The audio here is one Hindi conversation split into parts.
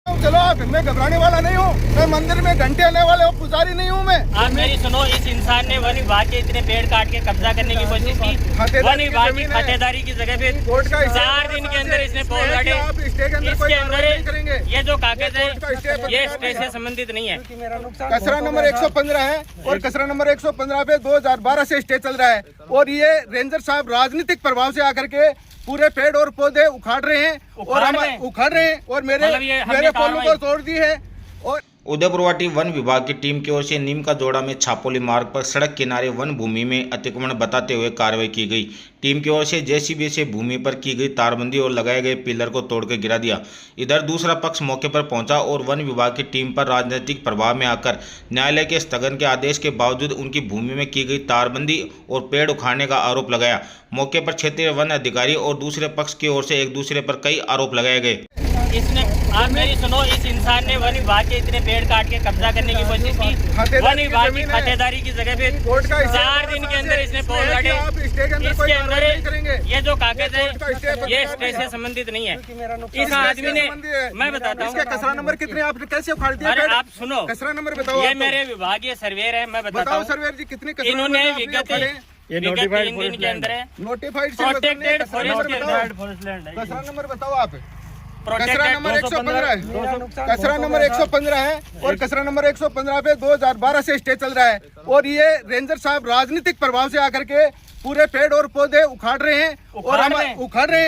चलो आप, मैं घबराने वाला नहीं हूँ। मैं मंदिर में घंटे आने वाले पुजारी नहीं हूँ मैं। आप मेरी सुनो, इस इंसान ने वन विभाग के इतने पेड़ काट के कब्जा करने की कोशिश की। वन विभाग की खातेदारी की जगह पे 4 दिन के अंदर इसने पोल गाड़े। इसके अंदर ये जो कागज है ये स्टे से संबंधित नहीं है। कचरा नंबर 115 है और कचरा नंबर 115 पे 2012 से स्टे चल रहा है। और ये रेंजर साहब राजनीतिक प्रभाव से आकर के पूरे पेड़ और पौधे उखाड़ रहे हैं और मेरे पोलों को तोड़ दी है। और उदयपुरवाटी वन विभाग की टीम की ओर से नीम का जोड़ा में छापोली मार्ग पर सड़क किनारे वन भूमि में अतिक्रमण बताते हुए कार्रवाई की गई। टीम की ओर से जेसीबी से भूमि पर की गई तारबंदी और लगाए गए पिलर को तोड़कर गिरा दिया। इधर दूसरा पक्ष मौके पर पहुंचा और वन विभाग की टीम पर राजनीतिक प्रभाव में आकर न्यायालय के स्थगन के आदेश के बावजूद उनकी भूमि में की गई तारबंदी और पेड़ उखाड़ने का आरोप लगाया। मौके पर क्षेत्रीय वन अधिकारी और दूसरे पक्ष की ओर से एक दूसरे पर कई आरोप लगाए गए। इसने, आप मेरी सुनो, इस इंसान ने वन विभाग के इतने पेड़ काट के कब्जा करने की कोशिश की। वन विभाग की खातेदारी की जगह पे 4 दिन के अंदर इसने पोल गाड़े। इसके अंदर ये जो कागज है ये स्टे से संबंधित नहीं है। इस आदमी ने, मैं बताता हूँ कचरा नंबर कितने, आपने कैसे उखाड़ दिया? अरे आप सुनो, कचरा नंबर बताओ। ये मेरे विभागीय सर्वेयर है, मैं बताता हूँ। सर्वेयर जी कितने इन्होंने विगत 3 दिन के अंदर है नोटिफाइड प्रोटेक्टेड फॉरेस्ट के अंदर कचरा नंबर बताओ आप। कचरा नंबर 115 है, कचरा नंबर 115 है और कचरा नंबर 115 पे 2012 से स्टे चल रहा है। और ये रेंजर साहब राजनीतिक प्रभाव से आकर के पूरे पेड़ और पौधे उखाड़ रहे हैं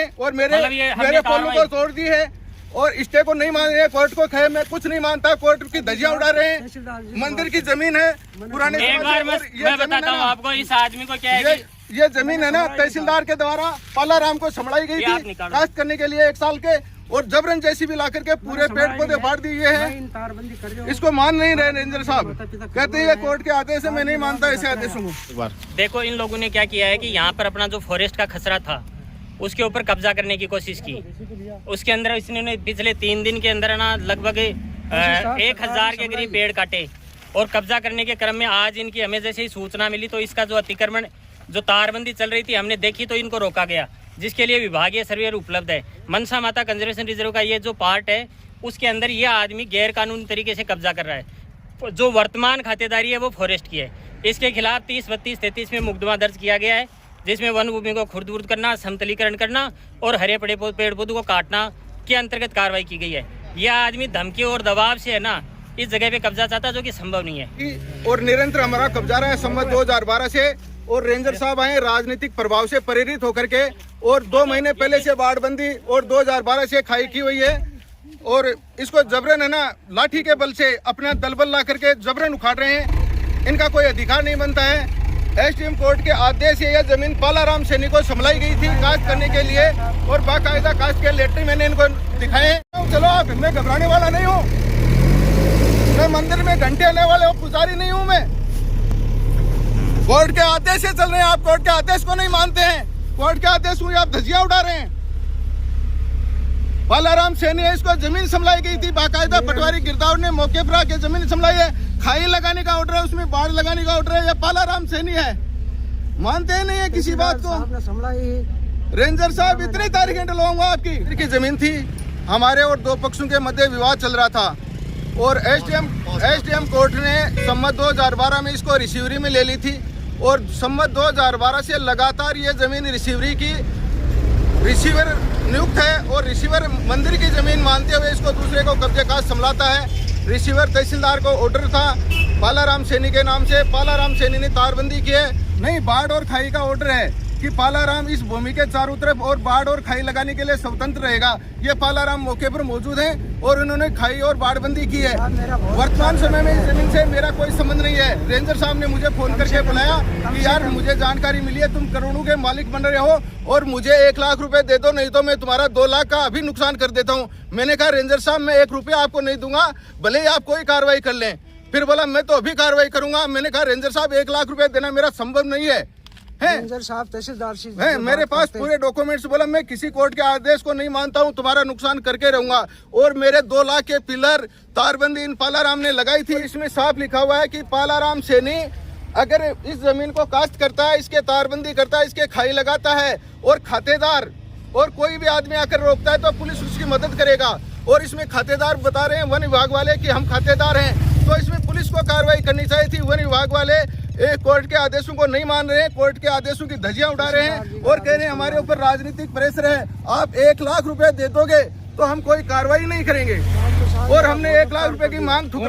और मेरे पोलों को तोड़ दी है। और स्टे को नहीं मान रहे, कोर्ट को मैं कुछ नहीं मानता, कोर्ट की धज्जियां उड़ा रहे हैं। मंदिर की जमीन है पुराने। एक बार मैं बताता हूँ आपको, इस आदमी को क्या है, ये जमीन है ना तहसीलदार के द्वारा पालाराम को संभाली गई थी कास्ट करने के लिए 1 साल के, और जबरन जेसीबी ला करके पूरे पेड़ पौधे फाड़ दिए हैं। इसको मान नहीं रहे रेंजर साहब, कहते हैं कोर्ट के आदेश है, मैं नहीं मानता ऐसे आदेशों को। देखो इन लोगों ने क्या किया है कि यहाँ पर अपना जो फॉरेस्ट का खसरा था उसके ऊपर कब्जा करने की कोशिश की। उसके अंदर इसने पिछले 3 दिन के अंदर ना लगभग 1000 के करीब पेड़ काटे और कब्जा करने के क्रम में आज इनकी हमें जैसे ही सूचना मिली तो इसका जो अतिक्रमण, जो तारबंदी चल रही थी हमने देखी तो इनको रोका गया, जिसके लिए विभागीय सर्वेयर उपलब्ध है। मनसा माता कंजर्वेशन रिजर्व का ये जो पार्ट है उसके अंदर ये आदमी गैर कानूनी तरीके से कब्जा कर रहा है। जो वर्तमान खातेदारी है वो फॉरेस्ट की है। इसके खिलाफ 30, 32, 33 में मुकदमा दर्ज किया गया है, जिसमें वन भूमि को खुर्द-बुर्द करना, समतलीकरण करना और हरे पड़े पेड़ पौधों को काटना के अंतर्गत कार्रवाई की गई है। यह आदमी धमकी और दबाव से है ना इस जगह पे कब्जा चाहता, जो कि संभव नहीं है। और निरंतर हमारा कब्जा रहा है संवत 2012 से। और रेंजर साहब आए राजनीतिक प्रभाव से प्रेरित होकर के, और 2 महीने पहले से बाढ़बंदी और 2012 से खाई की हुई है। और इसको जबरन है ना लाठी के बल से अपना दलबल ला करके जबरन उखाड़ रहे हैं। इनका कोई अधिकार नहीं बनता है। एसडीएम कोर्ट के आदेश से यह जमीन पालाराम सैनी को संभलाई गई थी कास्ट करने के लिए, और बाकायदा कास्ट के लेटर मैंने इनको दिखाए। चलो आप, मैं घबराने वाला नहीं हूँ। मैं मंदिर में घंटे आने वाले पुजारी नहीं हूँ। मैं कोर्ट के आदेश से चल रहे हैं, आप कोर्ट के आदेश को नहीं मानते हैं। कोर्ट के आदेश हुए आप धज्जियां उड़ा रहे हैं। पालाराम सैनी है, इसको जमीन संभलाई गई थी बाकायदा, पटवारी गिरदावर ने मौके पर आके जमीन संभलाई है। खाई लगाने का ऑर्डर है, उसमें बाढ़ लगाने का ऑर्डर है, या पालाराम सैनी है, मानते ही नहीं है किसी बात को। रेंजर साहब इतनी तारीखें डलवाऊंगा आपकी जमीन थी। हमारे और 2 पक्षों के मध्य विवाद चल रहा था और एसडीएम कोर्ट ने सम्मत 2012 में इसको रिसीवरी में ले ली थी, और सम्मत 2012 से लगातार ये जमीन रिसीवर नियुक्त है, और रिसीवर मंदिर की जमीन मानते हुए इसको दूसरे को कब्जे का संभालता है। रिसीवर तहसीलदार को ऑर्डर था पालाराम सैनी के नाम से, पालाराम सैनी ने तारबंदी की है। नहीं, बाढ़ और खाई का ऑर्डर है कि पालाराम इस भूमि के चारों तरफ और बाढ़ और खाई लगाने के लिए स्वतंत्र रहेगा। ये पालाराम मौके पर मौजूद हैं और उन्होंने खाई और बाढ़बंदी की है। वर्तमान समय में इस जमीन से मेरा कोई संबंध नहीं है। रेंजर साहब ने मुझे फोन करके बुलाया कि यार मुझे जानकारी मिली है तुम करोड़ों के मालिक बन रहे हो और मुझे 1 लाख रुपए दे दो, नहीं तो मैं तुम्हारा 2 लाख का अभी नुकसान कर देता हूँ। मैंने कहा रेंजर साहब मैं 1 रुपया आपको नहीं दूंगा, भले ही आप कोई कार्रवाई कर लें। फिर बोला मैं तो अभी कार्रवाई करूंगा। मैंने कहा रेंजर साहब 1 लाख रुपए देना मेरा संभव नहीं है। रेंजर साहब तहसीलदार है, मेरे पास पूरे डॉक्यूमेंट्स। बोला मैं किसी कोर्ट के आदेश को नहीं मानता हूं, तुम्हारा नुकसान करके रहूंगा। और मेरे 2 लाख के पिलर तारबंदी इन पालाराम ने लगाई थी। इसमें साफ लिखा हुआ है कि पालाराम सैनी अगर इस जमीन को कास्ट करता है, इसके तारबंदी करता है, इसके खाई लगाता है और खातेदार और कोई भी आदमी आकर रोकता है तो पुलिस उसकी मदद करेगा। और इसमें खातेदार बता रहे हैं वन विभाग वाले कि हम खातेदार हैं। तो इसमें पुलिस को कार्रवाई करनी चाहिए थी। वन विभाग वाले कोर्ट के आदेशों को नहीं मान रहे हैं, कोर्ट के आदेशों की धज्जियां उड़ा रहे हैं और कह रहे हैं हमारे ऊपर राजनीतिक प्रेशर है। आप 1 लाख रुपए दे दोगे तो हम कोई कार्रवाई नहीं करेंगे और हमने 1 लाख रुपए की मांग ठुकरा